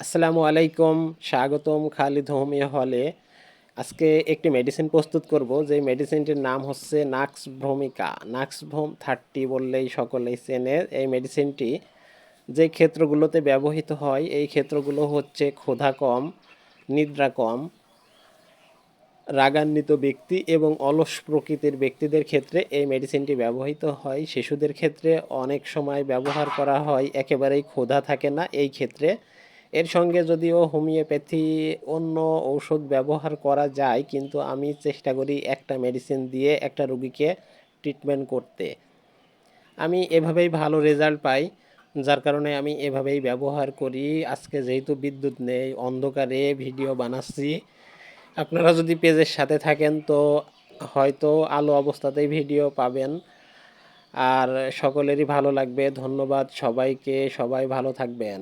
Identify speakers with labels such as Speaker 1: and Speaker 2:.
Speaker 1: আসসালামু আলাইকুম, স্বাগতম খালিদ হোমিও হলে। আজকে একটি মেডিসিন প্রস্তুত করব, যে মেডিসিনটির নাম হচ্ছে নাক্স ভ্রমিকা। নাক্স ভ্রম 30 বললেই সকলেই চেনে। এই মেডিসিনটি যে ক্ষেত্রগুলোতে ব্যবহৃত হয়, এই ক্ষেত্রগুলো হচ্ছে ক্ষুধা কম, নিদ্রা কম, রাগান্বিত ব্যক্তি এবং অলস প্রকৃতির ব্যক্তিদের ক্ষেত্রে এই মেডিসিনটি ব্যবহৃত হয়। শিশুদের ক্ষেত্রে অনেক সময় ব্যবহার করা হয়, একেবারেই ক্ষুধা থাকে না এই ক্ষেত্রে। এর সঙ্গে যদিও হোমিওপ্যাথি অন্য ঔষধ ব্যবহার করা যায়, কিন্তু আমি চেষ্টা করি একটা মেডিসিন দিয়ে একটা রুগীকে ট্রিটমেন্ট করতে। আমি এভাবেই ভালো রেজাল্ট পাই, যার কারণে আমি এভাবেই ব্যবহার করি। আজকে যেহেতু বিদ্যুৎ নেই, অন্ধকারে ভিডিও বানাচ্ছি। আপনারা যদি পেজের সাথে থাকেন তো হয়তো আলো অবস্থাতেই ভিডিও পাবেন। আর সকলেরই ভালো লাগবে। ধন্যবাদ সবাইকে, সবাই ভালো থাকবেন।